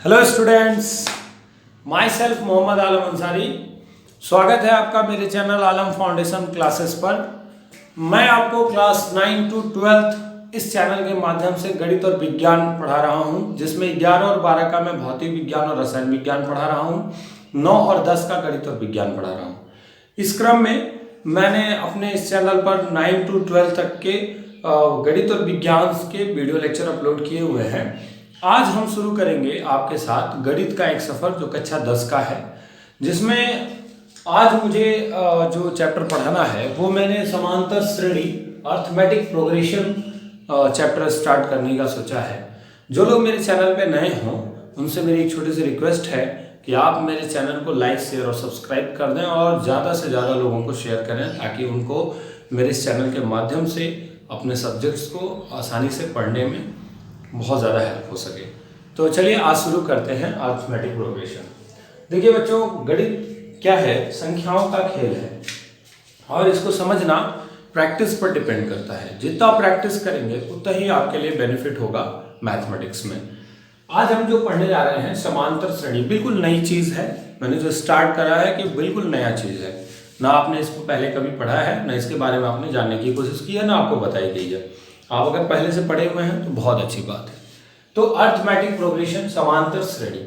Hello students, my self Mohammad Alam Ansari. स्वागत है आपका मेरे चैनल आलम फाउंडेशन क्लासेस पर। मैं आपको क्लास 9 to 12 इस चैनल के माध्यम से गणित और विज्ञान पढ़ा रहा हूं, जिसमें 11 और 12 का मैं भौतिक विज्ञान और रसायन विज्ञान पढ़ा रहा हूं, 9 और 10 का गणित और विज्ञान पढ़ा रहा हूं। इस क्रम में मैंने अपने इस चैनल पर 9 to 12 तक के गणित और विज्ञान के वीडियो लेक्चर अपलोड किए हुए हैं। आज हम शुरू करेंगे आपके साथ गणित का एक सफ़र जो कक्षा 10 का है, जिसमें आज मुझे जो चैप्टर पढ़ाना है वो मैंने समांतर श्रेणी अर्थमेटिक प्रोग्रेशन चैप्टर स्टार्ट करने का सोचा है। जो लोग मेरे चैनल पे नए हों उनसे मेरी एक छोटी सी रिक्वेस्ट है कि आप मेरे चैनल को लाइक शेयर और सब्सक्राइब कर दें और ज़्यादा से ज़्यादा लोगों को शेयर करें, ताकि उनको मेरे इस चैनल के माध्यम से अपने सब्जेक्ट्स को आसानी से पढ़ने में बहुत ज़्यादा हेल्प हो सके। तो चलिए आज शुरू करते हैं अर्थमेटिक प्रोग्रेशन। देखिए बच्चों, गणित क्या है? संख्याओं का खेल है और इसको समझना प्रैक्टिस पर डिपेंड करता है। जितना प्रैक्टिस करेंगे उतना ही आपके लिए बेनिफिट होगा मैथमेटिक्स में। आज हम जो पढ़ने जा रहे हैं समांतर श्रेणी, बिल्कुल नई चीज़ है। मैंने जो स्टार्ट करा है कि बिल्कुल नया चीज़ है, ना आपने इसको पहले कभी पढ़ा है, ना इसके बारे में आपने जानने की कोशिश की है, ना आपको बताई गई है। आप अगर पहले से पढ़े हुए हैं तो बहुत अच्छी बात है। तो अर्थमेटिक प्रोग्रेशन, समांतर श्रेणी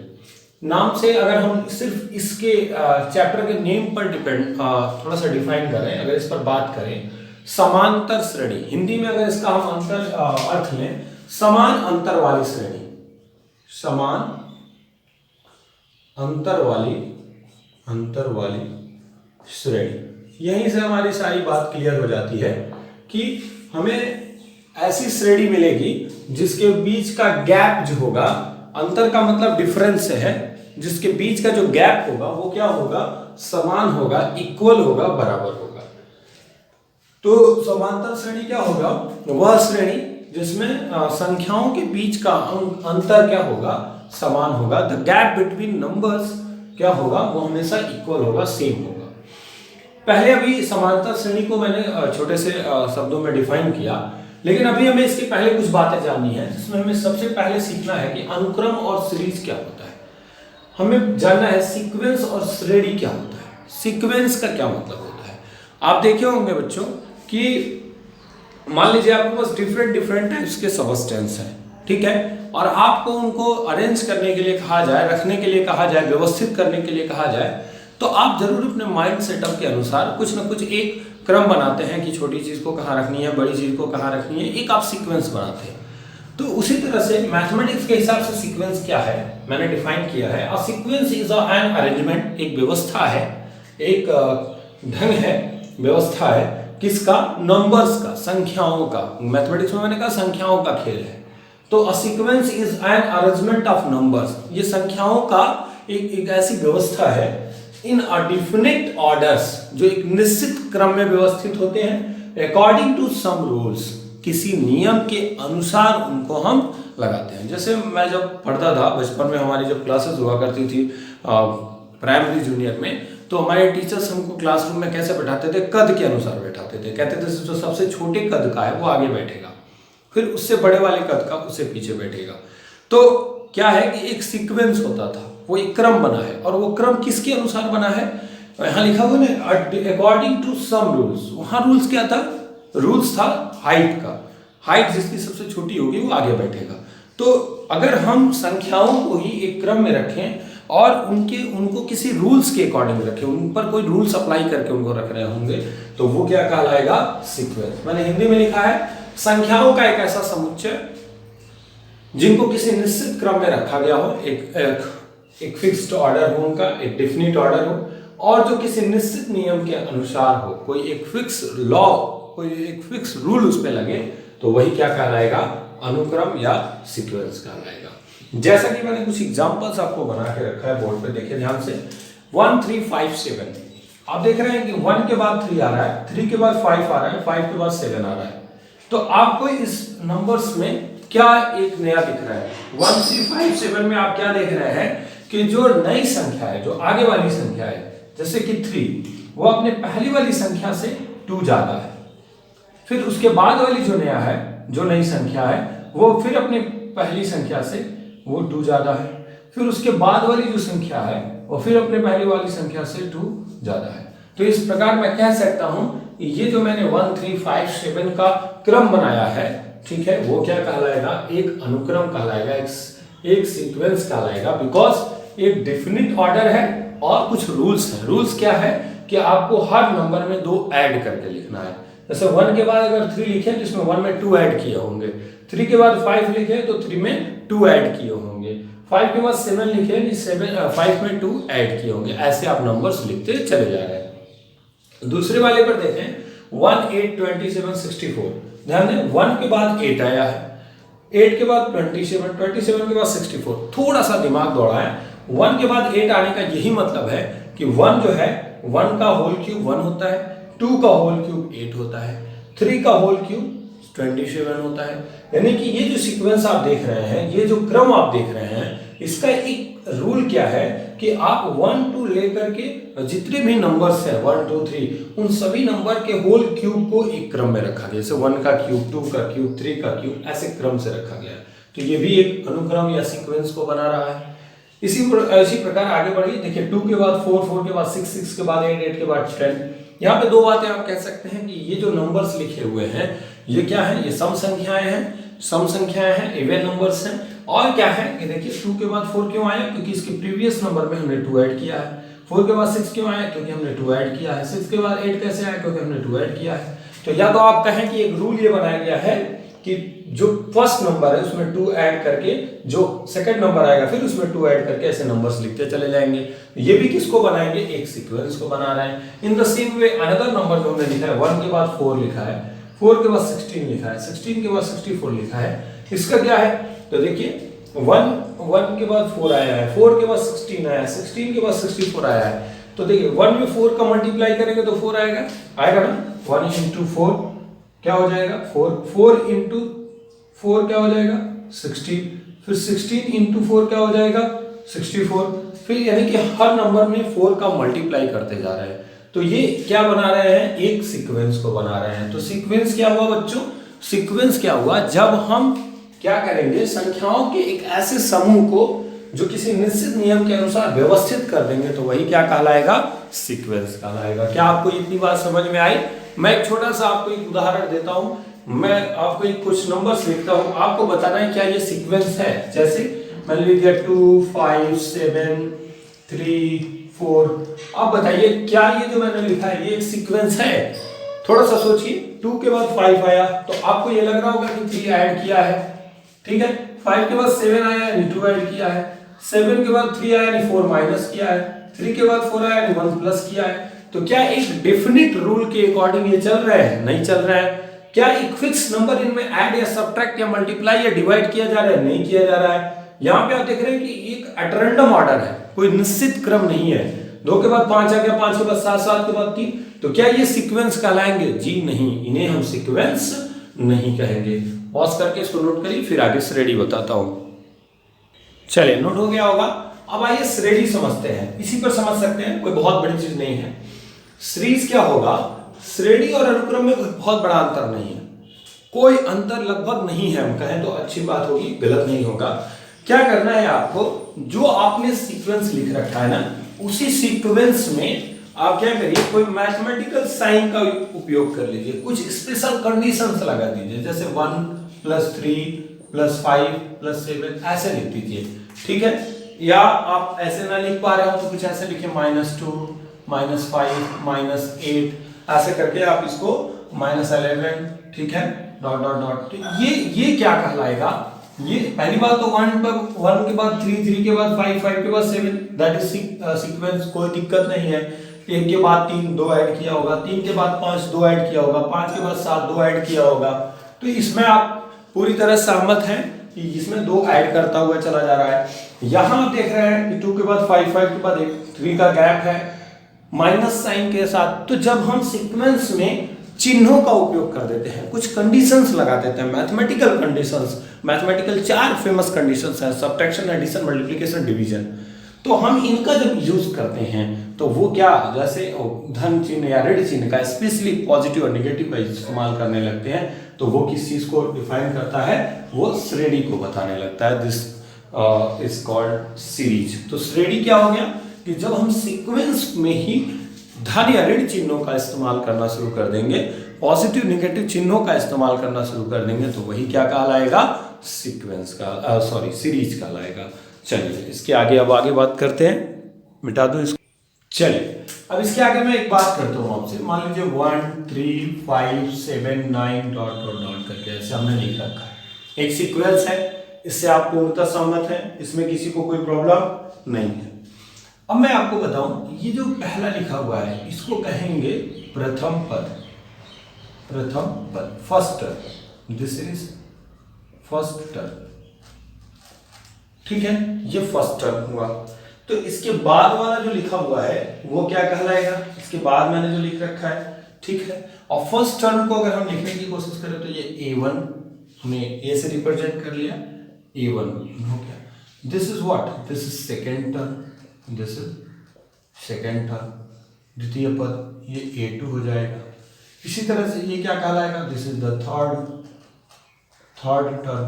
नाम से अगर हम सिर्फ इसके चैप्टर के नेम पर डिपेंड थोड़ा सा डिफाइन करें, अगर इस पर बात करें, समांतर श्रेणी हिंदी में अगर इसका हम अर्थ लें, समान अंतर वाली श्रेणी, समान अंतर वाली श्रेणी। यहीं से हमारी सारी बात क्लियर हो जाती है कि हमें ऐसी श्रेणी मिलेगी जिसके बीच का गैप जो होगा, अंतर का मतलब डिफरेंस है, जिसके बीच का जो गैप होगा वो क्या होगा? समान होगा, इक्वल होगा, बराबर होगा। तो समांतर श्रेणी क्या होगा? वह श्रेणी जिसमें संख्याओं के बीच का अंतर क्या होगा? समान होगा। द गैप बिटवीन नंबर्स क्या होगा? वो हमेशा इक्वल होगा, सेम होगा। पहले अभी समांतर श्रेणी को मैंने छोटे से शब्दों में डिफाइन किया, लेकिन अभी हमें इसके पहले कुछ बातें जाननी है, जिसमें हमें सबसे पहले सीखना है कि अनुक्रम और सीरीज क्या होता है। हमें जानना है सीक्वेंस और श्रेणी क्या होता है। सीक्वेंस का क्या मतलब होता है? आप देखे होंगे बच्चों कि मान लीजिए आपके पास डिफरेंट टाइप्स के सबस्टेंस हैं, ठीक है, और आपको उनको अरेंज करने के लिए कहा जाए, रखने के लिए कहा जाए, व्यवस्थित करने के लिए कहा जाए, तो आप जरूर अपने माइंड सेटअप के अनुसार कुछ ना कुछ एक क्रम बनाते हैं कि छोटी चीज़ को कहाँ रखनी है, बड़ी चीज़ को कहाँ रखनी है, एक आप सीक्वेंस बनाते हैं। तो उसी तरह से मैथमेटिक्स के हिसाब से सीक्वेंस क्या है मैंने डिफाइन किया है। A sequence is an arrangement, एक व्यवस्था है, एक ढंग है, व्यवस्था है, किसका? नंबर्स का, संख्याओं का। मैथमेटिक्स में मैंने कहा संख्याओं का खेल है। तो a sequence is an arrangement of numbers, ये संख्याओं का एक ऐसी व्यवस्था है इन अ डिफिनिट ऑर्डर्स, जो एक निश्चित क्रम में व्यवस्थित होते हैं, अकॉर्डिंग टू सम रूल्स, किसी नियम के अनुसार उनको हम लगाते हैं। जैसे मैं जब पढ़ता था बचपन में, हमारी जब क्लासेस हुआ करती थी प्राइमरी जूनियर में, तो हमारे टीचर्स हमको क्लासरूम में कैसे बैठाते थे? कद के अनुसार बैठाते थे। कहते थे जो सबसे छोटे कद का है वो आगे बैठेगा, फिर उससे बड़े वाले कद का उससे पीछे बैठेगा। तो क्या है कि एक सीक्वेंस होता था, वो एक क्रम बना है, और वो क्रम किसके अनुसार बना है? यहाँ लिखा हुआ ना, अकॉर्डिंग टू सम रूल्स। वहाँ रूल्स क्या था? रूल्स था हाइट का। हाइट जिसकी सबसे छोटी होगी वो आगे बैठेगा। तो अगर हम संख्याओं को ही एक क्रम में रखें और उनको किसी रूल्स के अकॉर्डिंग रखें, उन पर कोई रूल्स अप्लाई करके उनको रख रहे होंगे, तो वो क्या कहलाएगा? सीक्वेंस। मैंने हिंदी में लिखा है संख्याओं का एक ऐसा समुच्चय जिनको किसी निश्चित क्रम में रखा गया हो, एक फिक्स्ड ऑर्डर हो उनका, एक डेफिनिट ऑर्डर हो, और जो किसी निश्चित नियम के अनुसार हो, कोई एक फिक्स लॉ, कोई एक फिक्स रूल उस पे लगे, तो वही क्या कहलाएगा? अनुक्रम या सीक्वेंस कहलाएगा। जैसा कि मैंने कुछ एग्जांपल्स आपको बना के रखा है बोर्ड पे, देखिए ध्यान से। 1 3 5 7, आप देख रहे हैं कि 1 के बाद 3 आ रहा है, 3 के बाद 5 आ रहा है, 5 के बाद 7 आ रहा है। तो आपको इस नंबर्स में क्या एक नया दिख रहा है? 1 3 5 7 में आप क्या देख रहे हैं कि जो नई संख्या है, जो आगे वाली संख्या है, जैसे कि 3, वो अपने पहली वाली संख्या से 2 ज्यादा है। फिर उसके बाद वाली जो नया है, जो नई संख्या है, वो फिर अपने पहली संख्या से वो 2 ज्यादा है। फिर उसके बाद वाली जो संख्या है वो फिर अपने पहले वाली संख्या से 2 ज्यादा है। तो इस प्रकार मैं कह सकता हूं ये जो मैंने 1 3 5 7 का क्रम बनाया है, ठीक है, वो क्या कहलाएगा, एक अनुक्रम कहलाएगा, एक सीक्वेंस कहलाएगा, बिकॉज एक डेफिनिट ऑर्डर है और कुछ रूल्स हैं। रूल्स क्या है कि आपको हर नंबर में 2 ऐड करके लिखना है। जैसे 1 के बाद अगर 3 लिखे तो इसमें 1 में 2 ऐड किए होंगे, 3 के बाद 5 लिखे तो 3 में 2 ऐड किए होंगे, 5 के बाद 7 लिखे तो 5 में 2 ऐड किए होंगे। ऐसे आप नंबर्स लिखते चले जा रहे हैं। दूसरे वाले पर देखें 1 8 27 64। ध्यान दें 1 के बाद 8 आया है, 8 के बाद 27, 27 के बाद 64। थोड़ा सा दिमाग दौड़ा है। 1 के बाद 8 आने का यही मतलब है कि 1 जो है 1 का होल क्यूब 1 होता है, 2 का होल क्यूब 8 होता है, 3 का होल क्यूब 27 होता है। यानी कि ये जो सीक्वेंस आप देख रहे हैं, ये जो क्रम आप देख रहे हैं, इसका एक रूल क्या है कि आप 1 2 लेकर के जितने भी नंबर्स हैं 1 2 3 उन सभी नंबर के होल क्यूब को एक क्रम में रखा गया। जैसे 1 का क्यूब, 2 का क्यूब, 3 का क्यूब, ऐसे क्रम से रखा गया है। तो ये भी एक अनुक्रम या सीक्वेंस को बना रहा है। इसी प्रकार आगे बढ़िए। देखिए 2 के बाद 4, 4 के बाद 6, 6 के बाद 8, 8 के बाद 10। यहाँ पे 2 बातें आप कह सकते हैं कि ये जो नंबर्स लिखे हुए हैं ये क्या है, ये सम संख्याएं हैं, सम संख्याएं हैं, इवन नंबर्स हैं। और क्या है कि देखिए 2 के बाद 4 क्यों आया, क्योंकि इसके प्रीवियस नंबर में हमने 2 ऐड किया है। 4 के बाद 6 क्यों आया, क्योंकि हमने 2 ऐड किया है। 6 के बाद 8 कैसे आया, क्योंकि हमने 2 ऐड किया है। तो या तो आप कहें कि एक रूल ये बनाया गया है कि जो फर्स्ट नंबर है उसमें 2 ऐड करके जो सेकंड नंबर आएगा फिर उसमें 2 ऐड करके ऐसे नंबर्स लिखते चले जाएंगे। ये भी किसको बनाएंगे, एक सीक्वेंस को बना रहे हैं। In the same way another number जो हमने लिखा है 1 के बाद 4 लिखा है, 4 के बाद 16 लिखा है, 16 के बाद 64 लिखा है। इसका क्या है, तो देखिए 1 के बाद 4 आया है, 4 के बाद 16 आया है, 16 के बाद 64 आया है। तो देखिए 1 में 4 का मल्टीप्लाई करेंगे तो 4 आएगा ना। 1 इंटू 4 क्या हो जाएगा, 4 इंटू 4 क्या हो जाएगा 16, फिर 16 इंटू 4 क्या हो जाएगा 64। फिर यानी कि हर नंबर में 4 का मल्टीप्लाई करते जा रहे हैं। तो ये क्या बना रहे हैं, एक सीक्वेंस को बना रहे हैं। तो सीक्वेंस क्या हुआ बच्चों, सीक्वेंस क्या हुआ, जब हम क्या करेंगे, संख्याओं के एक ऐसे समूह को जो किसी निश्चित नियम के अनुसार व्यवस्थित कर देंगे तो वही क्या कहलाएगा, सीक्वेंस कहलाएगा। क्या आपको इतनी बात समझ में आई? मैं एक छोटा सा आपको एक उदाहरण देता हूं। मैं आपको एक कुछ नंबर्स लिखता हूं, आपको बताना है क्या ये सीक्वेंस है। जैसे मान लीजिए 2 5 7 3 4। आप बताइए क्या ये जो मैंने लिखा है ये एक सीक्वेंस है? थोड़ा सा सोचिए। 2 के बाद 5 आया तो आपको ये लग रहा होगा कि 3 ऐड किया है, ठीक है। 5 के बाद 7 आया यानी 2 ऐड किया है, 7 के बाद 3 आया यानी 4 माइनस किया है, 3 के बाद 4 आया यानी 1 प्लस किया है। तो क्या एक डेफिनिट रूल के अकॉर्डिंग ये चल रहा है? नहीं चल रहा है। क्या एक फिक्स नंबर इनमें ऐड या सब्ट्रैक्ट या मल्टीप्लाई या डिवाइड किया जा रहा है? नहीं किया जा रहा है। यहाँ पे आप देख रहे हैं कि एक एट रैंडम ऑर्डर है, कोई निश्चित क्रम नहीं है। 2 के बाद 5 आ गया, 5 के बाद 7, 7 के बाद 3। तो क्या ये सीक्वेंस कहलाएंगे? जी नहीं, इन्हें हम सीक्वेंस नहीं कहेंगे। पॉज करके इसको नोट करिए, फिर आगे श्रेणी बताता हूं। चलिए नोट हो गया होगा। अब आइए श्रेणी समझते हैं। इसी पर समझ सकते हैं, कोई बहुत बड़ी चीज नहीं है। श्रेणी क्या होगा, श्रेणी और अनुक्रम में कोई बहुत बड़ा अंतर नहीं है, कोई अंतर लगभग नहीं है। हम कहें तो अच्छी बात होगी, गलत नहीं होगा। क्या करना है आपको, जो आपने सीक्वेंस लिख रखा है ना, उसी सीक्वेंस में आप क्या करिए, कोई मैथमेटिकल साइन का उपयोग कर लीजिए, कुछ स्पेशल कंडीशंस लगा दीजिए। जैसे 1 + 3 + 5 + 7 ऐसे लिख दीजिए, ठीक है। या आप ऐसे ना लिख पा रहे हो तो कुछ ऐसे लिखे -2 -5 -8 ऐसे करके आप इसको -11, ठीक है, डॉट डॉट डॉट। तो ये क्या कहलाएगा, ये पहली बात तो 1 के बाद 3 3 के बाद 5 5 के बाद 7 दैट इज सीक्वेंस, कोई दिक्कत नहीं है। 1 के बाद 3 2 ऐड किया होगा, 3 के बाद 5 2 ऐड किया होगा, 5 के बाद 7 2 ऐड किया होगा। तो इसमें आप पूरी तरह सहमत हैं कि इसमें 2 ऐड करता हुआ चला जा रहा है। यहां आप देख रहे हैं कि 2 के बाद 5 5 के बाद 3 का गैप है माइनस साइन के साथ। तो जब हम सीक्वेंस में चिन्हों का उपयोग कर देते हैं, कुछ कंडीशंस लगा देते हैं, mathematical conditions, mathematical 4 famous conditions हैं, सब्ट्रैक्शन, एडिशन, मल्टीप्लिकेशन, डिवीजन। तो हम इनका जब यूज करते हैं तो वो क्या, जैसे धन चिन्ह या ऋण चिन्ह का स्पेशली पॉजिटिव और नेगेटिव का इस्तेमाल करने लगते हैं, तो वो किस चीज को डिफाइन करता है, वो श्रेणी को बताने लगता है। Is called series. तो श्रेणी क्या हो गया कि जब हम सीक्वेंस में ही धन या ऋण चिन्हों का इस्तेमाल करना शुरू कर देंगे, पॉजिटिव निगेटिव चिन्हों का इस्तेमाल करना शुरू कर देंगे, तो वही क्या कहलाएगा, सीक्वेंस का सीरीज कहलाएगा। चलिए इसके आगे अब आगे बात करते हैं, मिटा दो इसको। चलिए अब इसके आगे मैं एक बात करता हूँ आपसे। मान लीजिए 1 3 5 7 9 डॉट डॉट डॉट करके ऐसे हमने लिख रखा है, एक सीक्वेंस है, इससे आप पूर्णतः सहमत हैं, इसमें किसी को कोई प्रॉब्लम नहीं है। अब मैं आपको बताऊं, ये जो पहला लिखा हुआ है इसको कहेंगे प्रथम पद, प्रथम पद, first term, this is first term, ठीक है, ये फर्स्ट टर्म हुआ। तो इसके बाद वाला जो लिखा हुआ है वो क्या कहलाएगा, इसके बाद मैंने जो लिख रखा है, ठीक है। और फर्स्ट टर्म को अगर हम लिखने की कोशिश करें तो ये A1 हमने A से रिप्रेजेंट कर लिया, A1 हो गया। This is what, this is second term, this is second term, द्वितीय पद ये A2 हो जाएगा। इसी तरह से ये क्या कहलाएगा, this is the third term,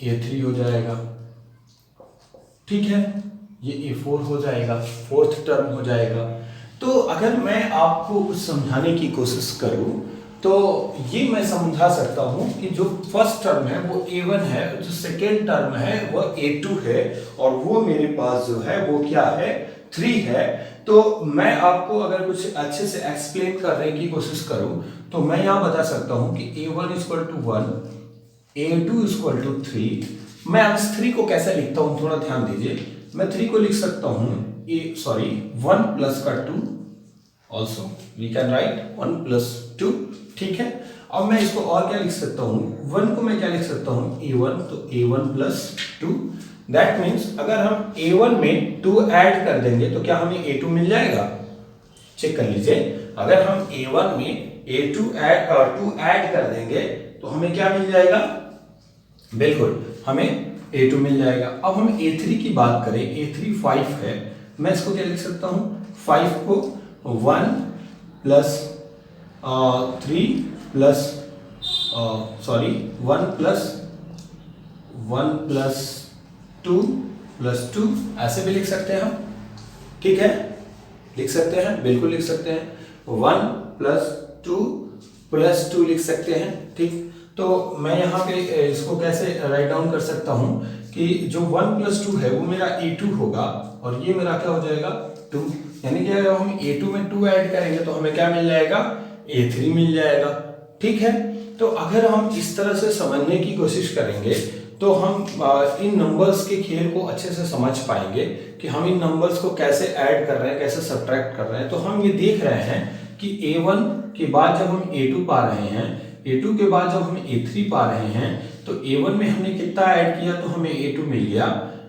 A3 हो जाएगा, ठीक है, ये A4 हो जाएगा, फोर्थ टर्म हो जाएगा। तो अगर मैं आपको कुछ समझाने की कोशिश करूं तो ये मैं समझा सकता हूं कि जो फर्स्ट टर्म है वो A1 है, जो सेकेंड टर्म है वो A2 है, और वो मेरे पास जो है वो क्या है, 3 है। तो मैं आपको अगर कुछ अच्छे से एक्सप्लेन करने की कोशिश करूं तो मैं यहां बता सकता हूं कि A1 = 1, A2 = 3। मैं अब इस 3 को कैसे लिखता हूं थोड़ा ध्यान दीजिए। मैं 3 को लिख सकता हूं 1 प्लस का 2, ऑल्सो वी कैन राइट 1 + 2, ठीक है। अब मैं इसको और क्या लिख सकता हूं, 1 को मैं क्या लिख सकता हूं, A1, तो A1 + 2। दैट मीन्स अगर हम A1 में 2 ऐड कर देंगे तो क्या हमें A2 मिल जाएगा, चेक कर लीजिए। अगर हम A1 में A2 ऐड कर देंगे तो हमें क्या मिल जाएगा, बिल्कुल हमें A2 मिल जाएगा। अब हम A3 की बात करें, A3 5 है, मैं इसको क्या लिख सकता हूं, 5 को 1 + 3 + 2 + 2 ऐसे भी लिख सकते हैं हम, ठीक है, लिख सकते हैं, बिल्कुल लिख सकते हैं। 1 + 2 + 2 लिख सकते हैं, ठीक। तो मैं यहाँ पे इसको कैसे राइट डाउन कर सकता हूँ कि जो 1 + 2 है वो मेरा A2 होगा, और ये मेरा क्या हो जाएगा, 2। यानी कि अगर हम A2 में 2 ऐड करेंगे तो हमें क्या मिल जाएगा, A3 मिल जाएगा, ठीक है। तो अगर हम इस तरह से समझने की कोशिश करेंगे तो हम इन नंबर्स के खेल को अच्छे से समझ पाएंगे कि हम इन नंबर्स को कैसे ऐड कर रहे हैं, कैसे सब्ट्रैक्ट कर रहे हैं। तो हम ये देख रहे हैं कि A1 के बाद जब हम A2 पा रहे हैं, A2 के बाद जब हम A3 पा रहे हैं, तो A1 में हमने कितना ऐड किया तो हमें A2 मिल गया।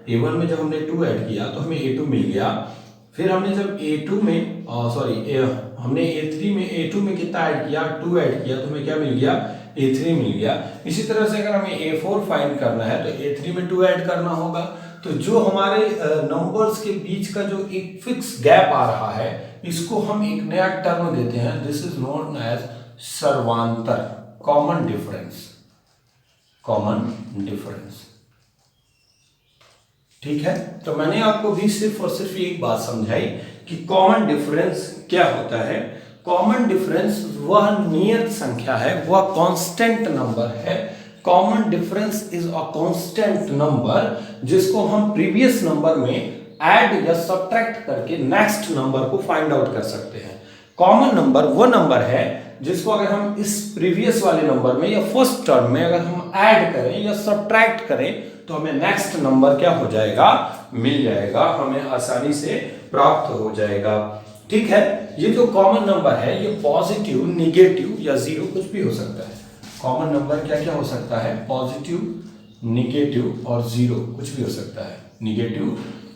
A1 में जब हमने 2 ऐड किया तो हमें A2 मिल गया। फिर हमने जब A2 में हमने A3 में A2 में कितना ऐड किया, 2 ऐड किया, तो हमें क्या मिल गया, A3 मिल गया। इसी तरह से अगर हमें A4 फाइंड करना है तो A3 में 2 ऐड करना होगा। तो जो हमारे नंबर्स के बीच का जो एक फिक्स गैप आ रहा है, इसको हम एक नया टर्म देते हैं, दिस इज नोन एज सर्वांतर, कॉमन डिफरेंस, ठीक है। तो मैंने आपको भी सिर्फ और सिर्फ एक बात समझाई कि कॉमन डिफरेंस क्या होता है। कॉमन डिफरेंस वह नियत संख्या है, वह कांस्टेंट नंबर है। Common difference is a constant number जिसको हम प्रीवियस नंबर में ऐड या सब्ट्रैक्ट करके नेक्स्ट नंबर को फाइंड आउट कर सकते हैं। कॉमन नंबर वो नंबर है जिसको अगर हम इस प्रीवियस वाले नंबर में या फर्स्ट टर्म में अगर हम ऐड करें या सब्ट्रैक्ट करें तो हमें नेक्स्ट नंबर क्या हो जाएगा, मिल जाएगा, हमें आसानी से प्राप्त हो जाएगा, ठीक है। ये जो कॉमन नंबर है ये पॉजिटिव, निगेटिव या जीरो कुछ भी हो सकता है। कॉमन नंबर क्या क्या हो सकता है, पॉजिटिव, निगेटिव और जीरो कुछ भी हो सकता है। निगेटिव,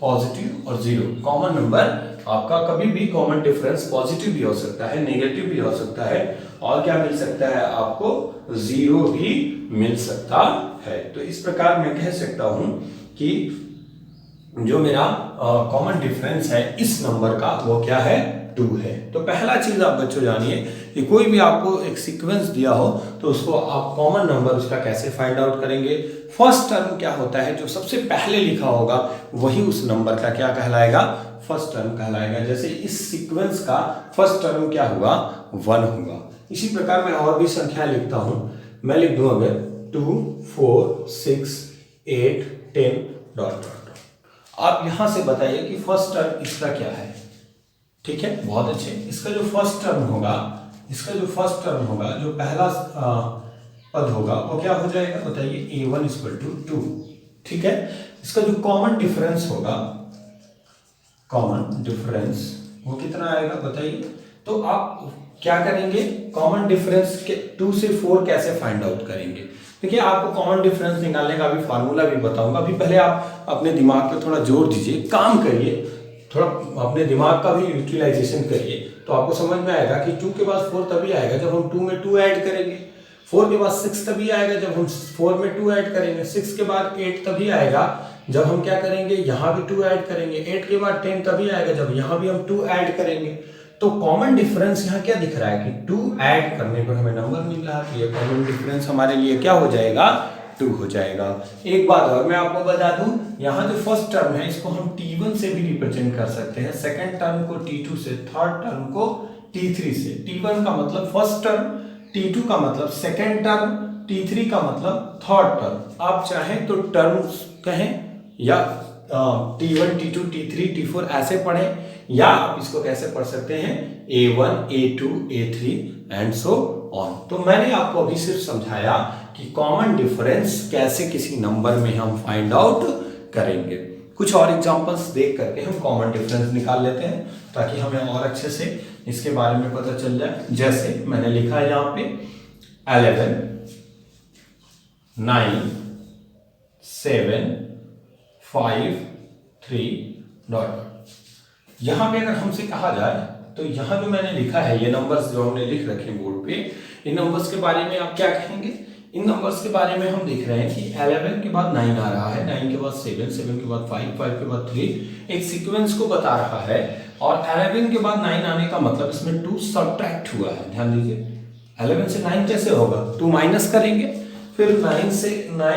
पॉजिटिव और जीरो कॉमन नंबर आपका कभी भी कॉमन डिफरेंस पॉजिटिव भी हो सकता है, नेगेटिव भी हो सकता है, और क्या मिल सकता है आपको, जीरो भी मिल सकता है। तो इस प्रकार मैं कह सकता हूं कि जो मेरा कॉमन डिफरेंस है इस नंबर का वो क्या है, 2 है। तो पहला चीज आप बच्चों जानिए कि कोई भी आपको एक सीक्वेंस दिया हो तो उसको आप कॉमन नंबर उसका कैसे फाइंड आउट करेंगे। फर्स्ट टर्म क्या होता है, जो सबसे पहले लिखा होगा वही उस नंबर का क्या कहलाएगा, फर्स्ट टर्म कहलाएगा। जैसे इस सीक्वेंस का फर्स्ट टर्म क्या हुआ, 1 होगा। इसी प्रकार मैं और भी संख्या लिखता हूं, मैं लिख दूं अगर 2 4 6 8 10 डॉट डॉट। आप यहां से बताइए कि फर्स्ट टर्म इसका क्या है। ठीक है, बहुत अच्छे। इसका जो फर्स्ट टर्म होगा, जो पहला पद होगा वो क्या हो जाएगा बताइए, a1 इक्वल टू 2। ठीक है, इसका जो कॉमन डिफरेंस होगा, वो कितना आएगा बताइए। तो आप क्या करेंगे, कॉमन डिफरेंस के 2 से 4 कैसे फाइंड आउट करेंगे। देखिए, आपको कॉमन डिफरेंस निकालने का भी फार्मूला भी बताऊंगा। अभी पहले आप अपने दिमाग पे थोड़ा जोर दीजिए, काम करिए, थोड़ा अपने दिमाग का भी यूटिलाइजेशन करिए, तो आपको समझ में आएगा कि 2 के बाद 4 तभी आएगा जब हम 2 में 2 ऐड करेंगे। 4 के बाद 6 तभी आएगा जब हम 4 में 2 ऐड करेंगे। 6 के बाद 8 तभी आएगा जब हम क्या करेंगे, यहाँ भी 2 ऐड करेंगे। 8 के बाद 10 तभी आएगा जब यहाँ भी हम 2 ऐड करेंगे। तो कॉमन डिफरेंस यहाँ क्या दिख रहा है कि 2 ऐड करने पर हमें नंबर मिल रहा है। ये कॉमन डिफरेंस हमारे लिए क्या हो जाएगा, 2 हो जाएगा। एक बात और मैं आपको बता दूं, यहाँ जो फर्स्ट टर्म है इसको हम T1 से भी रिप्रेजेंट कर सकते हैं, सेकंड टर्म को T2 से, थर्ड टर्म को T3 से। T1 का मतलब फर्स्ट टर्म, T2 का मतलब सेकंड टर्म, T3 का मतलब थर्ड टर्म। आप चाहें तो टर्म्स कहें या T1 T2 T3 T4 ऐसे पढ़ें, या आप इसको कैसे पढ़ सकते हैं, A1 A2 A3 and so on. तो मैंने आपको अभी सिर्फ समझाया कि कॉमन डिफरेंस कैसे किसी नंबर में हम फाइंड आउट करेंगे। कुछ और एग्जांपल्स देख करके हम कॉमन डिफरेंस निकाल लेते हैं ताकि हमें और अच्छे से इसके बारे में पता चल जाए। जैसे मैंने लिखा है यहाँ पे 11 9 7 5 3 डॉट। यहां पे अगर हमसे कहा जाए तो यहां जो मैंने लिखा है, ये नंबर्स जो हमने लिख रखे बोर्ड पे, इन नंबर्स के बारे में आप क्या कहेंगे। इन नंबर्स के बारे में हम देख रहे हैं कि 11 के बाद 9 आ रहा है, 9 के बाद 7, 7 के बाद 5, 5 के बाद 3, एक सीक्वेंस को बता रहा है। और 11 के बाद 9 आने का मतलब इसमें 2 सब्ट्रैक्ट हुआ है। ध्यान दीजिए, 11 से 9 कैसे होगा, 2 माइनस करेंगे, फिर 9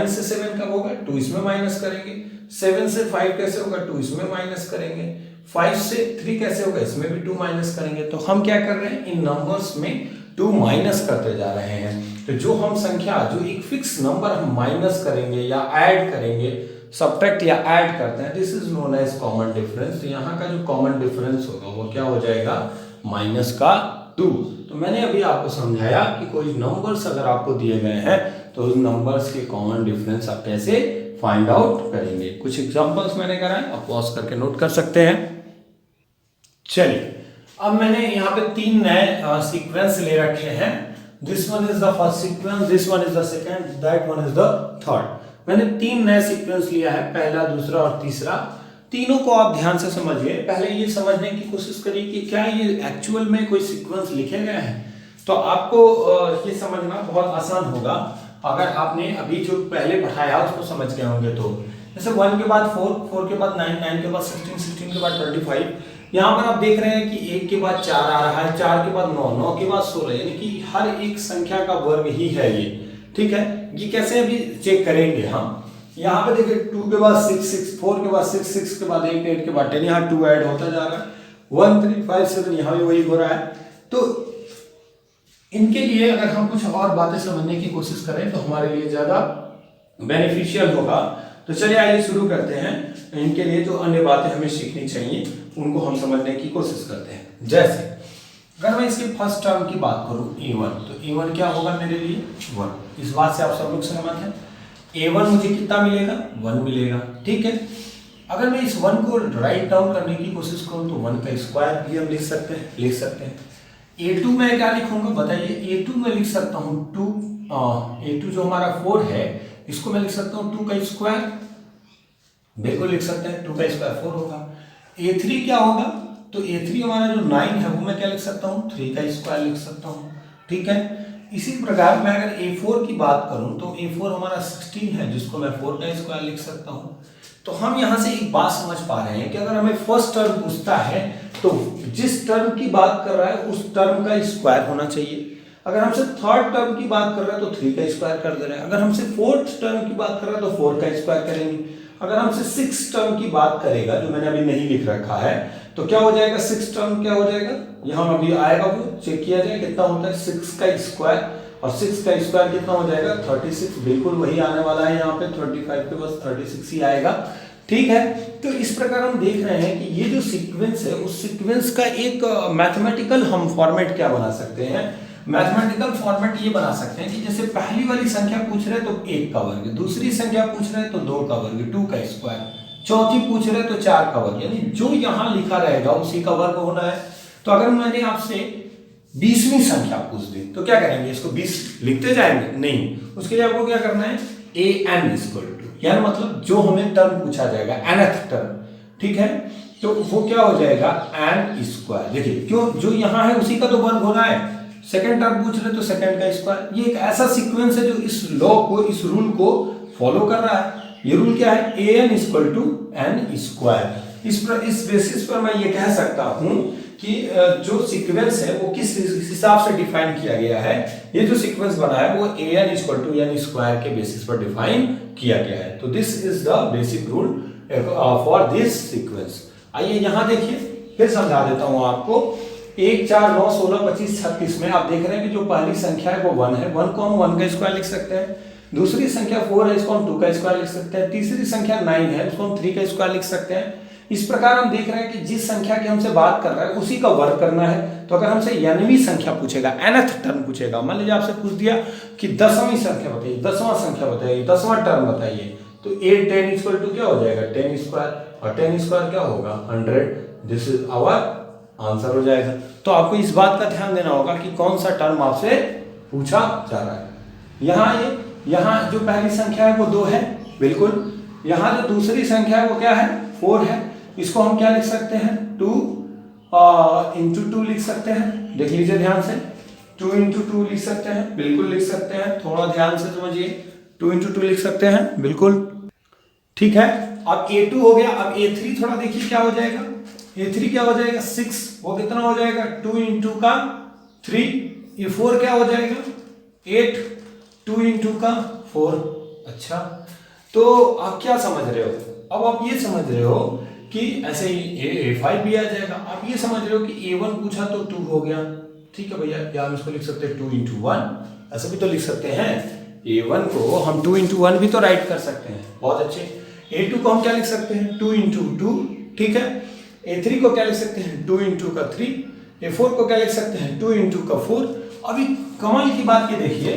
से 7 कब होगा, 2 इसमें माइनस करेंगे। 7 से 5 कैसे होगा, 2 इसमें माइनस करेंगे। 5 से 3 कैसे होगा, इसमें भी 2 माइनस करेंगे। तो हम क्या कर रहे हैं, इन नंबर्स में 2 माइनस करते जा रहे हैं। तो जो हम संख्या, जो एक फिक्स नंबर हम माइनस करेंगे या ऐड करेंगे, सब्ट्रैक्ट या ऐड करते हैं, this is known as common difference. तो यहाँ का जो कॉमन डिफरेंस होगा वो क्या हो जाएगा, माइनस का 2। तो मैंने अभी आपको समझाया कि कोई नंबर्स अगर आपको दिए गए हैं तो उन नंबर्स के कॉमन डिफरेंस आप कैसे फाइंड आउट करेंगे। कुछ एग्जांपल्स मैंने कराए, आप पॉज करके नोट कर सकते हैं। चलिए, अब मैंने यहाँ पे 3 नए सीक्वेंस ले रखे हैं। This one is the first sequence, this one is the second, that one is the third. मैंने 3 नए सीक्वेंस लिया है, पहला, दूसरा और तीसरा। तीनों को आप ध्यान से समझिए। पहले ये समझने की कोशिश करिए कि क्या ये एक्चुअल में कोई सीक्वेंस लिखे गए हैं। तो आपको ये समझना बहुत आसान होगा अगर आपने अभी जो पहले पढ़ाया उसको समझ गए होंगे। तो जैसे 1 के बाद 4, 4 के बाद 9, 9 के बाद 16, 16 के बाद 25। यहाँ पर आप देख रहे हैं कि 1 के बाद 4 आ रहा है, 4 के बाद 9, 9 के बाद 16, यानी कि हर एक संख्या का वर्ग ही है ये। ठीक है, ये कैसे अभी चेक करेंगे हम। यहाँ पे देखिए 2 के बाद 6, 6, 4 के बाद 6, 6 के बाद 8, 8 के बाद 10, यहाँ 2 ऐड होता जा रहा है। 1 3 5 7, यहाँ भी वही हो रहा है। तो इनके लिए अगर हम कुछ और बातें समझने की कोशिश करें तो हमारे लिए ज्यादा बेनिफिशियल होगा। तो चलिए आइए शुरू करते हैं। इनके लिए जो अन्य बातें हमें सीखनी चाहिए उनको हम समझने की कोशिश करते हैं। जैसे अगर मैं इसके फर्स्ट टर्म की बात करूं A1, तो A1 क्या होगा मेरे लिए, 1। इस बात से आप सब लोग सहमत हैं। A1 मुझे कितना मिलेगा, 1 मिलेगा। ठीक है, अगर मैं इस 1 को राइट डाउन करने की कोशिश करूं तो 1 का स्क्वायर भी हम लिख सकते हैं। A2 में क्या लिखूंगा बताइए। A2 में लिख सकता हूं 2, A2 जो हमारा 4 है इसको मैं लिख सकता हूं 2 का स्क्वायर, बिल्कुल लिख सकते हैं। 2 का स्क्वायर 4 होगा। A3 क्या होगा, तो A3 हमारा जो 9 है वो मैं क्या लिख सकता हूं, 3 का स्क्वायर लिख सकता हूं। ठीक है, इसी प्रकार मैं अगर A4 की बात करूं तो A4 हमारा 16 है जिसको मैं 4 का स्क्वायर लिख सकता हूं। तो हम यहां से एक बात समझ पा रहे हैं कि अगर हमें फर्स्ट टर्म पूछता है तो जिस टर्म की बात कर रहा है उस टर्म का स्क्वायर होना चाहिए। अगर हमसे थर्ड टर्म की बात कर रहा है तो 3 का स्क्वायर कर दे रहे हैं। अगर हमसे फोर्थ टर्म की बात कर रहा है तो 4 का स्क्वायर करेंगे। अगर हमसे 6 टर्म की बात करेगा, जो मैंने अभी नहीं लिख रखा है, तो क्या हो जाएगा 6 टर्म क्या हो जाएगा, यहाँ अभी आएगा वो चेक किया जाए कितना होता है 6 का स्क्वायर, और 6 का स्क्वायर कितना हो जाएगा 36, बिल्कुल वही आने वाला है यहाँ पे 35 पे बस 36 ही आएगा। ठीक है, तो इस प्रकार हम देख रहे हैं कि ये जो सीक्वेंस है उस सीक्वेंस का एक मैथमेटिकल हम फॉर्मेट क्या बना सकते हैं, मैथमेटिकल फॉर्मेट ये बना सकते हैं कि जैसे पहली वाली संख्या पूछ रहे हैं तो 1 का वर्ग, दूसरी संख्या पूछ रहे हैं तो 2 का वर्ग 2 का स्क्वायर, चौथी पूछ रहे हैं तो 4 का वर्ग, यानी जो यहाँ लिखा रहेगा उसी का वर्ग होना है। तो अगर मैंने आपसे 20वीं संख्या पूछ दी तो क्या करेंगे, इसको 20 लिखते जाएंगे नहीं, उसके लिए आपको क्या करना है an इक्वल टू, यानी मतलब जो हमें टर्म पूछा जाएगा nth टर्म, ठीक है, तो वो क्या हो जाएगा n स्क्वायर। देखिए क्यों, जो यहाँ है उसी का तो वर्ग होना है, सेकंड टर्म पूछ रहे तो सेकंड का स्क्वायर। ये एक ऐसा सीक्वेंस है जो इस लॉ को, इस रूल को फॉलो कर रहा है। ये रूल क्या है, an equal to n square. इस बेसिस पर मैं ये कह सकता हूं कि जो सीक्वेंस है वो किस हिसाब से डिफाइन किया गया है, ये जो सीक्वेंस बना है वो an equal to n square के बेसिस पर डिफाइन किया गया है। तो this is the basic rule for this sequence. आइए यहां देखिए, फिर समझा देता हूं आपको। 1 4 9 16 25 36 में आप देख रहे हैं कि जो पहली संख्या है वो 1 है, 1 को हम 1 का स्क्वायर लिख सकते हैं। दूसरी संख्या 4 है, इसको हम 2 का स्क्वायर लिख सकते हैं। तीसरी संख्या 9 है, उसको हम 3 का स्क्वायर लिख सकते हैं। इस प्रकार हम देख रहे हैं कि जिस संख्या की हमसे बात कर रहा है उसी का वर्ग करना है। तो अगर हमसे nवीं संख्या पूछेगा, nth टर्म पूछेगा, मान लीजिए आपसे पूछ दिया कि 10वीं संख्या बताइए, 10वां संख्या बताइए, 10वां टर्म बताइए, तो 8 10 इक्वल टू क्या हो जाएगा 10 स्क्वायर, और 10 स्क्वायर क्या होगा 100। दिस इज आवर आंसर हो जाएगा। तो आपको इस बात का ध्यान देना होगा कि कौन सा टर्म आपसे पूछा जा रहा है। यहाँ जो पहली संख्या है वो 2 है, बिल्कुल। यहाँ जो दूसरी संख्या है वो क्या है 4 है, इसको हम क्या लिख सकते हैं 2 इंटू 2 लिख सकते हैं। देख लीजिए ध्यान से, 2 इंटू 2 लिख सकते हैं, बिल्कुल लिख सकते हैं, थोड़ा ध्यान से समझिए, 2 इंटू 2 लिख सकते हैं, बिल्कुल ठीक है। अब A2 हो गया, अब A3 थोड़ा देखिए क्या हो जाएगा, A3 क्या हो जाएगा 6, वो कितना हो जाएगा 2 इंटू का 3। A4 क्या हो जाएगा 8, 2 इंटू का 4। अच्छा, तो आप क्या समझ रहे हो, अब आप ये समझ रहे हो कि ऐसे ही A5 भी आ जाएगा। आप ये समझ रहे हो कि A1 पूछा तो 2 हो गया, ठीक है भैया, या हम इसको लिख सकते हैं 2 इंटू 1, ऐसा भी तो लिख सकते हैं। A1 को हम 2 इंटू 1 भी तो राइट कर सकते हैं, बहुत अच्छे। A2 को हम क्या लिख सकते हैं 2 इंटू 2, ठीक है। A3 को क्या लिख सकते हैं 2 इंटू का 3। A4 को क्या लिख सकते हैं 2 इंटू का 4। अभी कमाल की बात ये देखिए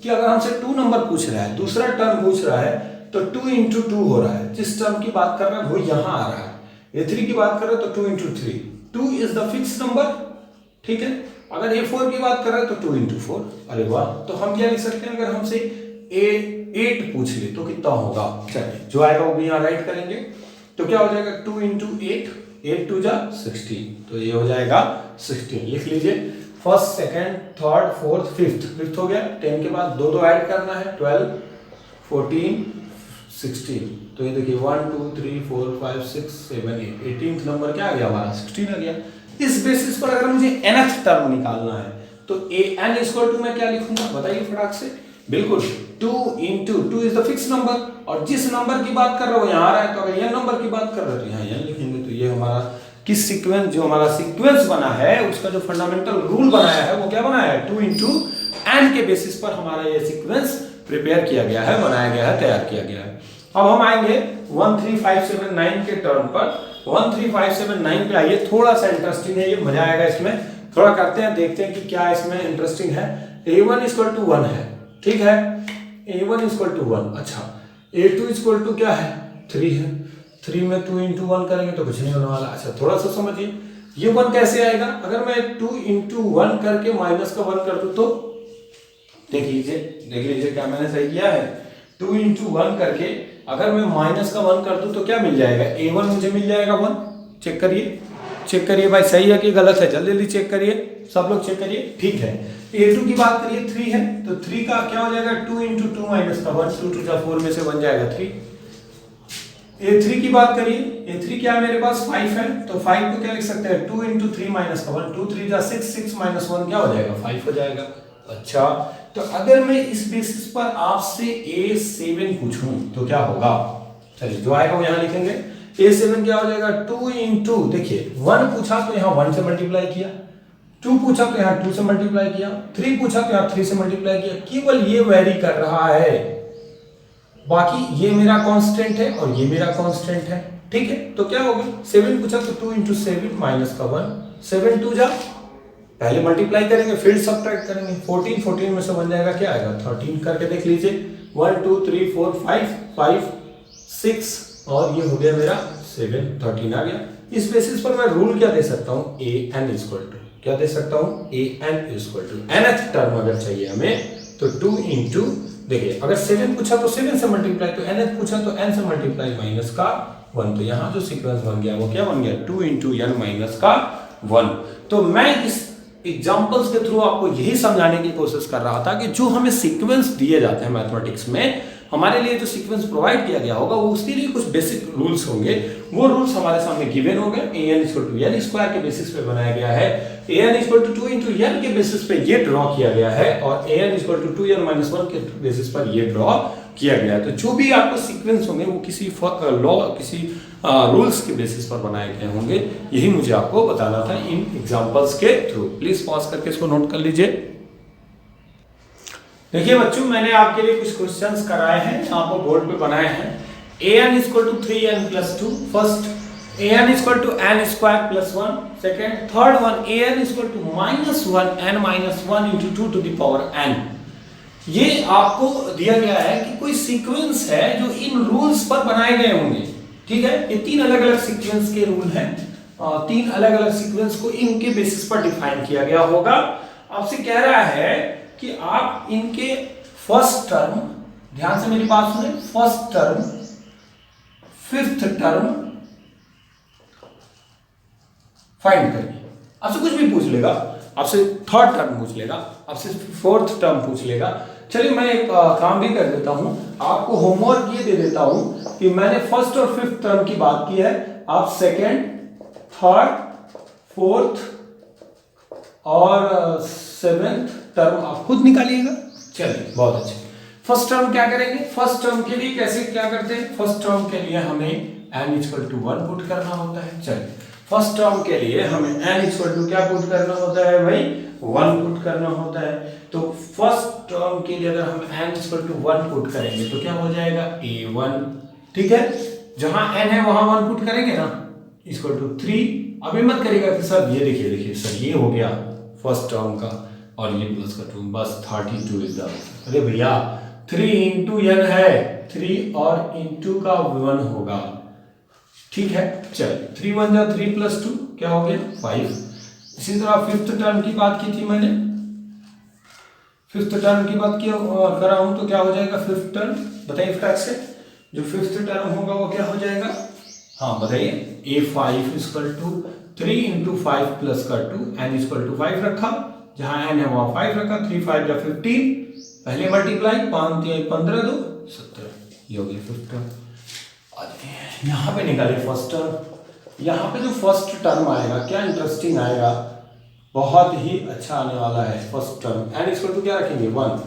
कि अगर हमसे 2 नंबर पूछ रहा है, दूसरा टर्म पूछ रहा है, तो 2 इंटू 2 हो रहा है, जिस टर्म की बात कर रहा है वो यहाँ आ रहा है। A3 की बात कर रहे हैं तो 2 into 3, 2 is the fix number, ठीक है। अगर A4 की बात कर रहे हैं तो 2 इंटू 4, अरे वाह। तो हम क्या लिख सकते हैं, अगर हमसे A8 पूछ ले तो कितना होगा, चलिए जो आएगा वो भी यहाँ राइट करेंगे। तो क्या हो जाएगा 2 इंटू 8, 8 2 जा 16, तो ये हो जाएगा 16। लिख लीजिए, first second third fourth fifth हो गया, 10 के बाद 2 2 ऐड करना है, 12 14 16। तो ये देखिए 1 2 3 4 5 6 7 8, 18th नंबर क्या आ गया हमारा 16 आ गया। इस बेसिस पर अगर मुझे nth टर्म निकालना है तो an इक्वल टू मैं क्या लिखूंगा बताइए फटाक से, बिल्कुल 2 into 2 is the fix number, और जिस नंबर की बात कर रहे हो यहाँ आ रहा है, तो अगर n नंबर की बात कर रहे हो तो यहाँ n लिखेंगे। तो ये हमारा किस सीक्वेंस, जो हमारा सीक्वेंस बना है उसका जो फंडामेंटल रूल बनाया है वो क्या बनाया है 2 इंटू n के बेसिस पर हमारा ये सीक्वेंस प्रिपेयर किया गया है, बनाया गया है, तैयार किया गया है। अब हम आएंगे 13579 के टर्म पर। 13579 पे आइए, थोड़ा सा इंटरेस्टिंग है ये, मजा आएगा इसमें, थोड़ा करते हैं, देखते हैं कि क्या इसमें इंटरेस्टिंग है। A1 इक्वल टू 1 है, ठीक है, A1 इक्वल टू 1। अच्छा, A2 इक्वल टू क्या है 3 है, 3 में 2 इंटू 1 करेंगे तो कुछ नहीं होने वाला। अच्छा, थोड़ा सा समझिए, ये 1 कैसे आएगा, अगर मैं 2 इंटू 1 करके माइनस का 1 कर दूं तो देख लीजिए क्या मैंने सही किया है। 2 इंटू 1 करके अगर मैं माइनस का 1 कर दूं तो क्या मिल जाएगा, A1 मुझे मिल जाएगा 1। चेक करिए भाई, सही है कि गलत है, जल्दी जल्दी चेक करिए, सब लोग चेक करिए, ठीक है। A2 की बात करिए 3 है, तो 3 का क्या हो जाएगा 2 इंटू 2 माइनस का 1, 2 2 जा 4 में से 1 जाएगा 3। A3 की बात करिए, A3 क्या है मेरे पास 5 है, तो 5 को क्या लिख सकते हैं 2 इंटू 3 माइनस का 1, 2 3 जा 6, 6 माइनस 1 क्या हो जाएगा 5 हो जाएगा। अच्छा, तो अगर मैं इस बेसिस पर आपसे A7 पूछूं तो क्या होगा, चलिए जो आएगा वो यहाँ लिखेंगे। A7 क्या हो जाएगा 2 इंटू, देखिए 1 पूछा तो यहाँ 1 से मल्टीप्लाई किया, 2 पूछा तो यहाँ 2 से मल्टीप्लाई किया, 3 पूछा तो यहाँ 3 से मल्टीप्लाई किया, केवल ये वेरी कर रहा है, बाकी ये मेरा कांस्टेंट है और ये मेरा कांस्टेंट है। ठीक है, तो क्या होगा 7 पूछा तो 2 इंटू 7 माइनस का 1, 7 2 जा, पहले मल्टीप्लाई करेंगे फिर सब्ट्रैक्ट करेंगे, 14 14 में से बन जाएगा क्या आएगा 13, करके देख लीजिए 1 2 3 4 5 5 6 और ये हो गया मेरा 7, 13 आ गया। इस बेसिस पर मैं रूल क्या दे सकता हूं, ए एन इक्वल टू, क्या दे सकता हूं A N equal to, nth term अगर चाहिए हमें तो 2 इंटू, देखिए अगर 7 पूछा तो 7 से मल्टीप्लाई, तो nth पूछा तो n से मल्टीप्लाई माइनस का 1, तो यहां जो सीक्वेंस बन गया वो क्या बन गया 2 इंटू n माइनस का 1। तो मैं इस एग्जांपल्स के थ्रू आपको यही समझाने की कोशिश कर रहा था कि जो हमें सीक्वेंस दिए जाते हैं मैथमेटिक्स में, हमारे लिए जो सीक्वेंस प्रोवाइड किया गया होगा वो उसके लिए कुछ बेसिक रूल्स होंगे, वो रूल्स हमारे सामने गिवन हो गए। A N equal to N square के बेसिस पे बनाया गया है, A N equal to 2 into N के बेसिस पे ये ड्रॉ किया गया है, और A N equal to 2n minus 1 के बेसिस पर ये ड्रॉ किया गया है। तो जो भी आपको सीक्वेंस होंगे वो किसी लॉ, किसी रूल्स के बेसिस पर बनाए गए होंगे, यही मुझे आपको बताना था इन एग्जांपल्स के थ्रू। प्लीज पॉज करके इसको नोट कर लीजिए। देखिए बच्चों, मैंने आपके लिए कुछ क्वेश्चंस कराए हैं, आपको बोर्ड पे बनाए हैं। an equal to 3n plus 2, first an equal to n square plus 1, second, third one an equal to minus 1 n minus 1 into 2 to the power n। ये आपको दिया गया है कि कोई सीक्वेंस है जो इन रूल्स पर बनाए गए होंगे। ठीक है, ये 3 अलग अलग सीक्वेंस के रूल हैं, 3 अलग अलग सीक्वेंस को इनके बेसिस पर डिफाइन किया गया होगा। आपसे कह रहा है कि आप इनके फर्स्ट टर्म, ध्यान से मेरी बात सुने, first term, fifth term find करिए। आपसे कुछ भी पूछ लेगा, आपसे थर्ड टर्म पूछ लेगा, आपसे फोर्थ टर्म पूछ लेगा। चलिए मैं एक काम भी कर देता हूं, आपको होमवर्क ये दे देता हूं कि मैंने फर्स्ट और फिफ्थ टर्म की बात की है, आप सेकेंड, थर्ड, फोर्थ और सेवेंथ टर्म आप खुद निकालिएगा। चलिए बहुत अच्छे। फर्स्ट टर्म क्या करेंगे, फर्स्ट टर्म के लिए कैसे क्या करते हैं, फर्स्ट टर्म के लिए हमें n इक्वल टू 1 पुट करना होता है। चलिए फर्स्ट टर्म के लिए हमें n इक्वल टू क्या पुट करना होता है भाई, 1 पुट करना होता है। तो फर्स्ट टर्म के लिए अगर हम n इक्वल टू 1 पुट करेंगे तो क्या हो जाएगा a1। ठीक है, जहां n है वहां 1 पुट करेंगे ना, इक्वल टू 3। अभी मत करिएगा कि सर ये देखिए, देखिए सर ये हो गया फर्स्ट टर्म का और ये प्लस का 2, बस 32 इज द आंसर। अरे भैया 3 इंटू n है, 3 और इंटू का 1 होगा। ठीक है, चलिए 3 1 जा 3 प्लस 2 क्या हो गया 5। इसी तरह फिफ्थ टर्म की बात की थी मैंने, फिफ्थ टर्म की बात किया करा हूं तो क्या हो जाएगा फिफ्थ टर्म, बताइए फटाक से, जो फिफ्थ टर्म होगा वो क्या हो जाएगा, हाँ बताइए, a5 equal to 3 into 5 plus का 2, n इक्वल टू 5 रखा, जहां n है वहां 5 रखा, 3 5 जा 15, पहले मल्टीप्लाई 5 3 15 2 17, ये हो गया फिफ्थ टर्म। यहाँ पे निकाले फर्स्ट टर्म, यहाँ पे जो फर्स्ट टर्म आएगा क्या इंटरेस्टिंग आएगा, बहुत ही अच्छा आने वाला है first term. n equal to क्या रखेंगे 1,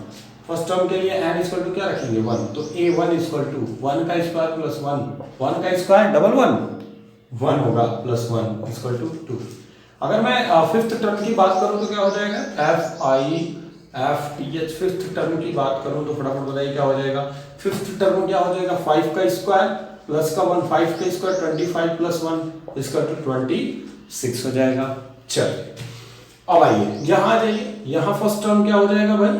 फर्स्ट टर्म के लिए n इक्वल टू क्या रखेंगे 1, तो a1 इक्वल टू 1 का स्क्वायर प्लस 1, 1 का स्क्वायर डबल 1 होगा प्लस 1 इक्वल टू 2। अगर मैं फिफ्थ टर्म की बात करूं तो क्या हो जाएगा FIFTH, फिफ्थ टर्म की बात करूं तो फटाफट बताइए क्या हो जाएगा, फिफ्थ टर्म क्या हो जाएगा 5 का स्क्वायर प्लस का 1, 5 का स्क्वायर 25 प्लस 1 इसका टू 26 हो जाएगा। चलिए अब आइए यहाँ जाइए, यहाँ फर्स्ट टर्म क्या हो जाएगा भाई,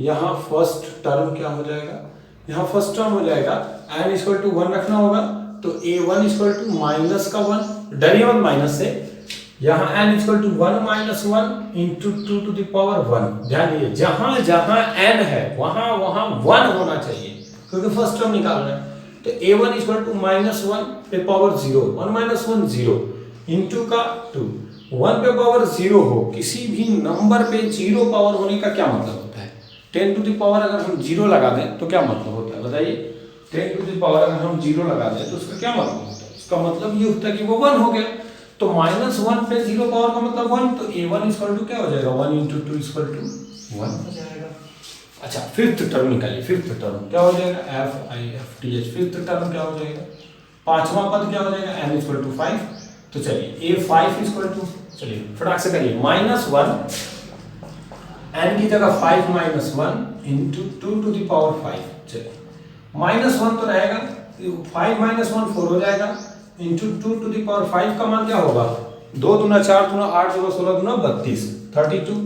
यहाँ फर्स्ट टर्म क्या हो जाएगा, यहाँ फर्स्ट टर्म हो जाएगा n इक्वल टू 1 रखना होगा, तो a1 इक्वल टू माइनस का 1, डरिए मत माइनस से, यहाँ n equal to 1 minus 1 into 2 to the power 1। ध्यान दीजिए जहां जहां n है वहां वहां 1 होना चाहिए क्योंकि फर्स्ट टर्म निकालना है। तो a1 इक्वल टू माइनस 1 पे पावर 0, 1 माइनस 1 0 इंटू का 2, 1 पे पावर 0 हो, किसी भी नंबर पे 0 पावर होने का क्या मतलब होता है, 10 टू द पावर अगर हम 0 लगा दें तो क्या मतलब होता है बताइए, 10 टू द पावर अगर हम 0 लगा दें तो उसका क्या मतलब होता है? उसका मतलब ये होता है कि वो 1 हो गया। तो -1 पे 0 पावर का मतलब 1, तो a1 इक्वल टू क्या हो जाएगा? 1 × 2 इक्वल टू 1 हो जाएगा। अच्छा, फिफ्थ टर्म निकालिए। फिफ्थ टर्म क्या हो जाएगा? FIFTH। फिफ्थ टर्म क्या हो जाएगा? पांचवा पद क्या हो जाएगा? n equal to 5। तो चलिए a5 इक्वल टू, चलिए फटाक से करिए, -1 n की जगह 5 - 1 × 2 टू द पावर 5। चलिए -1 तो रहेगा, 5 - 1 4 हो जाएगा, इंटू 2 टू द पावर 5 का मान क्या होगा? 2 दूना 4 दूना 8 दूना 16 दूना 32, 32।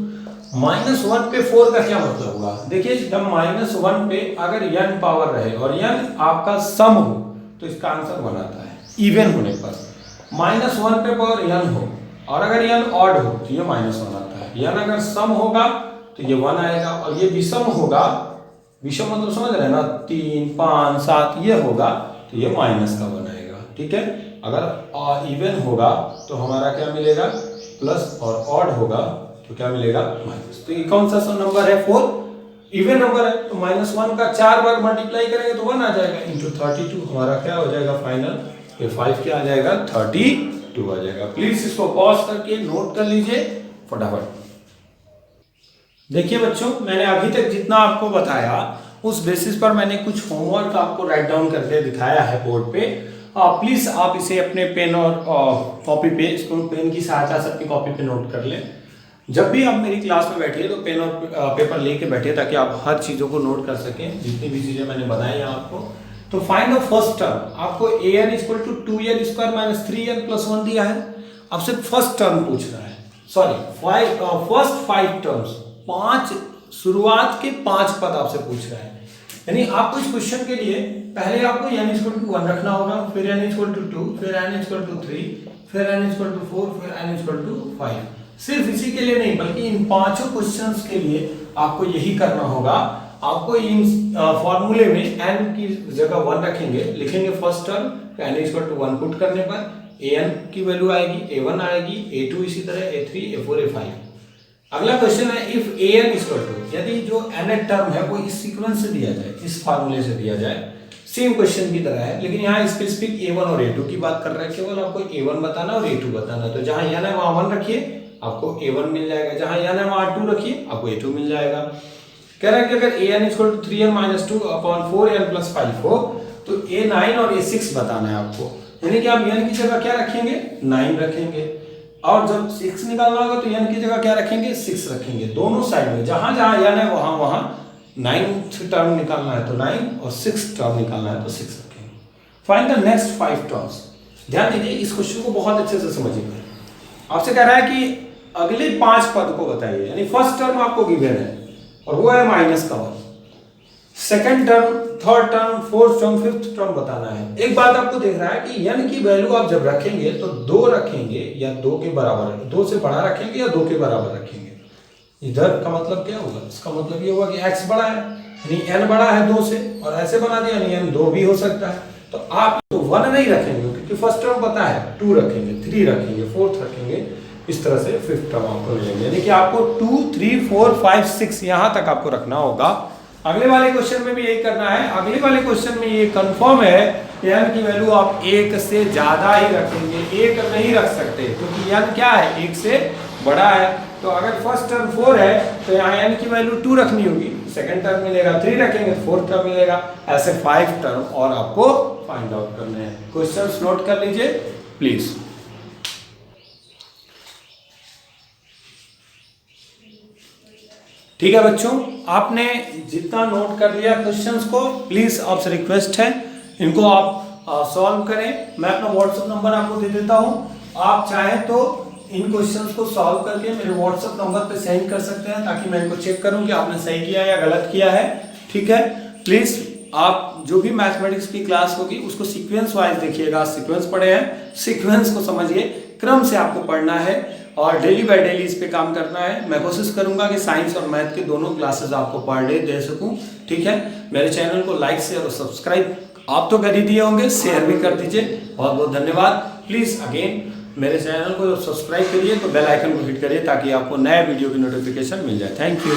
-1 पे 4 का क्या मतलब होगा? देखिए जब -1 पे अगर n पावर रहे और n आपका सम हो तो इसका आंसर 1 आता है इवन होने पर। -1 पे पावर n हो और अगर n ऑड हो तो ये -1 आता है। n अगर सम होगा तो ये 1 आएगा, और ये विषम होगा, विषम मतलब समझ रहे हैं ना, 3 5 7 ये होगा तो ये माइनस का 1 आएगा। ठीक है, अगर इवन होगा तो हमारा क्या मिलेगा? प्लस, और ऑड होगा तो क्या मिलेगा? माइनस। तो ये कौन सा नंबर है? 4 इवन नंबर है, तो -1 का 4 बार मल्टीप्लाई करेंगे तो 1 आ जाएगा, इंटू 32 हमारा क्या हो जाएगा फाइनल? ये 5 क्या आ जाएगा? 32 आ जाएगा। प्लीज इसको पॉज करके नोट कर लीजिए फटाफट। देखिए बच्चों, मैंने अभी तक जितना आपको बताया उस बेसिस पर मैंने कुछ होमवर्क आपको राइट डाउन करके दिखाया है बोर्ड पे। प्लीज आप इसे अपने पेन और कॉपी पे, इसको पेन की सहायता से अपनी कॉपी पे नोट कर लें। जब भी आप मेरी क्लास में बैठिए तो पेन और पेपर लेके बैठिए ताकि आप हर चीज़ों को नोट कर सकें, जितनी भी चीज़ें मैंने बताई हैं आपको। तो फाइंड द फर्स्ट टर्म। आपको an equal to 2n² - 3n + 1 दिया है। आपसे फर्स्ट टर्म पूछ रहा है, सॉरी फर्स्ट 5 टर्म्स, 5 शुरुआत के 5 पद आपसे पूछ रहा है। यानी आपको इस क्वेश्चन के लिए पहले आपको n इक्वल टू 1 रखना होगा, फिर n इक्वल टू 2, फिर n इक्वल टू 3, फिर n इक्वल टू 4, फिर n इक्वल टू 5। सिर्फ इसी के लिए नहीं बल्कि इन पांचों क्वेश्चंस के लिए आपको यही करना होगा। आपको इन फॉर्मूले में n की जगह 1 रखेंगे, लिखेंगे first term, n equal to 1 put करने पर an की वैल्यू आएगी, a1 आएगी, a2 इसी तरह, a3, a4, a5। अगला क्वेश्चन है इफ an इक्वल टू, यदि जो nth टर्म है वो इस सीक्वेंस से दिया जाए, इस फार्मूले से दिया जाए, सेम क्वेश्चन की तरह है, लेकिन यहाँ स्पेसिफिक a1 और a2 की बात कर रहा है। केवल आपको a1 बताना और a2 बताना। तो जहां n है वहां 1 रखिए, आपको a1 मिल जाएगा, जहां n है वहां 2 रखिए, आपको a2 मिल जाएगा। कह रहा है कि अगर an equal to 3n - 2/4n + 5 हो तो a9 और a6 बताना है आपको। यानी कि आप n की जगह क्या रखेंगे? 9 रखेंगे, और जब 6 निकालना होगा तो n की जगह क्या रखेंगे? 6 रखेंगे। दोनों साइड में जहां जहां n है वहां वहां 9th टर्म निकालना है तो 9 और 6th टर्म निकालना है तो 6 रखेंगे। Find the next 5 terms. ध्यान दीजिए, इस क्वेश्चन को बहुत अच्छे से समझिए। आपसे कह रहा है कि अगले 5 पद को बताइए, यानी फर्स्ट टर्म आपको गिवन है और वो है -1, second term, third term, fourth term, fifth term बताना है। एक बात आपको देख रहा है कि n की वैल्यू आप जब रखेंगे तो 2 रखेंगे या 2 के बराबर, 2 से बड़ा रखेंगे या 2 के बराबर रखेंगे। इधर का मतलब क्या होगा? इसका मतलब ये होगा कि x बड़ा है, यानी n बड़ा है 2 से, और ऐसे बना दिया यानी n 2 भी हो सकता है। तो आप तो 1 नहीं रखेंगे क्योंकि फर्स्ट टर्म पता है, 2 रखेंगे, 3 रखेंगे, 4th रखेंगे, इस तरह से फिफ्थ टर्म आपको मिलेंगे। यानी कि आपको 2, 3, 4, 5, 6 यहां तक आपको रखना होगा। अगले वाले क्वेश्चन में भी यही करना है। अगले वाले क्वेश्चन में ये कंफर्म है कि n की वैल्यू आप 1 से ज्यादा ही रखेंगे, 1 नहीं रख सकते क्योंकि n क्या है? 1 से बड़ा है। तो अगर फर्स्ट टर्म 4 है तो यहाँ n की वैल्यू 2 रखनी होगी, सेकंड टर्म मिलेगा 3 रखेंगे तो फोर्थ टर्म मिलेगा। ऐसे 5 टर्म और आपको फाइंड आउट करने हैं। क्वेश्चंस नोट कर लीजिए प्लीज। ठीक है बच्चों, आपने जितना नोट कर लिया क्वेश्चंस को, प्लीज आपसे रिक्वेस्ट है इनको आप सॉल्व करें। मैं अपना व्हाट्सएप नंबर आपको दे देता हूं, आप चाहें तो इन क्वेश्चंस को सॉल्व करके मेरे व्हाट्सएप नंबर पे सेंड कर सकते हैं ताकि मैं इनको चेक करूं कि आपने सही किया या गलत किया है। ठीक है, प्लीज आप जो भी मैथमेटिक्स की क्लास होगी उसको सीक्वेंस वाइज देखिएगा। सीक्वेंस पढ़े हैं, सीक्वेंस को समझिए, क्रम से आपको पढ़ना है और डेली बाय डेली इस पे काम करना है। मैं कोशिश करूंगा कि साइंस और मैथ के दोनों क्लासेस आपको पर डे दे सकूं। ठीक है, मेरे चैनल को लाइक शेयर और सब्सक्राइब आप तो कर ही दिए होंगे, शेयर भी कर दीजिए। बहुत बहुत धन्यवाद। प्लीज अगेन मेरे चैनल को सब्सक्राइब करिए तो बेल आइकन को हिट करिए ताकि आपको नए वीडियो की नोटिफिकेशन मिल जाए। Thank you.